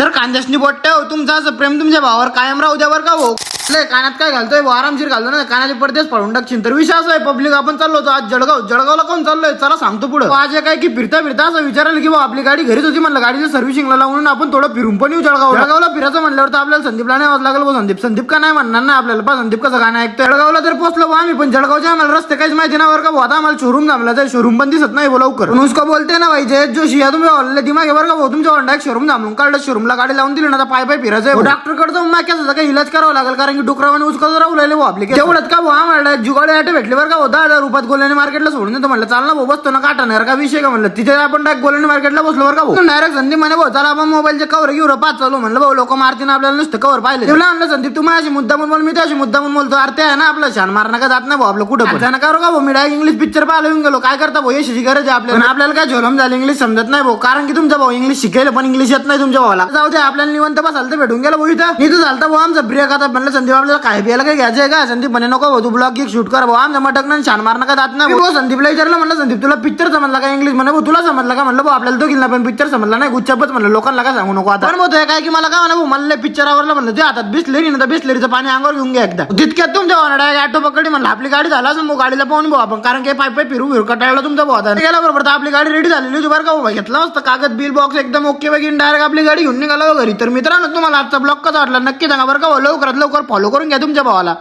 तर कांद्यासनी बोट ठेव, तुमचं असं प्रेम तुमच्या भावावर कायम राहू द्या बरं का भाऊ. कानात काय घालतोय आरामशीर घालतो ना, कानाचे पडदेच पडून टाकशील. तर विषय असा आहे पब्लिक, आपण चाललो होतो आज जळगावला कोण चाललोय चला सांगतो पुढे. आज काय की फिरता असं विचारायला की आपली गाडी घरीच होती, म्हणलं गाडीच्या सर्व्हिसिंगला लावून आपण थोडं फिरून पण येऊ. जळगावला फिरायचं म्हणल्यावर तर आपल्याला संदीपला नाही वाजला लागलं. संदीप का नाही म्हणणार ना आपल्याला, पण संदीप कसं गाणं ऐकतो. जळगावला तर पोहोचलो आम्ही, पण जळगावच्या आम्हाला रस्ते काहीच माहिती नाही बरं का. आता आम्हाला शोरूम जमला तर शोरूम पण दिसत नाही लवकर. उसको बोलते ना भाई जय जोशी, या तुम्ही ऑलले दिमाग आहे बरं का भाऊ. तुमच्या होंडा शोरूम जमून काढलं, शोरूमला गाडी लावून दिली ना, पाय फिरायचं. डॉक्टर कडे जाऊन माक्याचा काही इलाज करावा लागेल, कारण की डुकरावाने उसका राहू लागले आपले. तेवढंच का भाऊ म्हणलं जुगाडी आटे भेटले बरं का. 10,000 रुपयात गोल्याने मार्केटला सोडून देतो म्हणलं. चालना भाऊ बसतो ना काटाणार का विषय का म्हणलं. तिथे आपण डायरेक्ट गोल्याने मार्केटला बसलो बरं का भाऊ. डायरेक्ट संदीप म्हणे भाऊ चला आपण मोबाईलचे कवर घेऊ पाच चालू. म्हणलं भाऊ लोक मारतीन आपल्याला नुसतं कवर पाहिले. तेवढं म्हणलं संदीप तुम्ही अशी मुद्दा बोल, मी त्याशी मुद्दा बोलतो. अरे ते आहे ना आपलं छान मारणं का जात नाही भाऊ आपलं कुठं पण नका भाऊ. मी डायरेक्ट इंग्लिश पिक्चर पाहायला येऊन गेलो. काय करता भाऊ यशाची गरज आहे आपल्याला. आपल्याला काय झोलम झालं इंग्लिश समजत नाही भाऊ, कारण की तुमचा भाऊ इंग्लिश शिकेल पण इंग्लिश येत नाही तुमच्या भावाला. जाऊ दे आपल्याला निवंत बसाल तर भेटून गेला भाऊ. इथं झालता भाऊ आमचा ब्रेक. आता म्हणलं संदीप आपल्याला काय प्यायला काय घ्यायचंय का. संदीप म्हणे नको भाऊ तू ब्लॉग एक शूट कर भाऊ, आमच्या मटक नाही छान मारणं का जात नाही भाऊ. संदीपला विचारलं म्हणलं संदीप तुला पिक्चर समजला का इंग्लिश. म्हणे भाऊ तुला समजला का. म्हणलं भाऊ आपल्याला तो गेला पण पिक्चर समजला नाही. गुच्चापच म्हणलं लोकांना काय सांगू नको. आता पण होतोय काय की मला काय म्हणा भाऊ मला पिक्चर आवडला. म्हणलं ते हातात बिसलेरी ना, बिसलेरीचं पाणी अंगावर घेऊन घ्या एकदा. तितक्यात तुमच्या भावना ऑटो पकडली. म्हणलं आपली गाडी झाला असं भाऊ, गाडीला पाहून भाऊ आपण, कारण की पाय फिरू कटाळला तुमचा भाऊ आता गेला बरोबर. आपली गाडी रेडी झालेली होती बरं का भाऊ. घेतला असतं कागद बिल बॉक्स एकदम ओके वगैरे, डायरेक्ट आपली गाडी घेऊन निघाला घरी. तर मित्रांनो तुम्हाला आजचा ब्लॉग कसा वाटला नक्की सांगा बरं का. लवकरात लवकर फॉलो करून घ्या तुमच्या भावाला.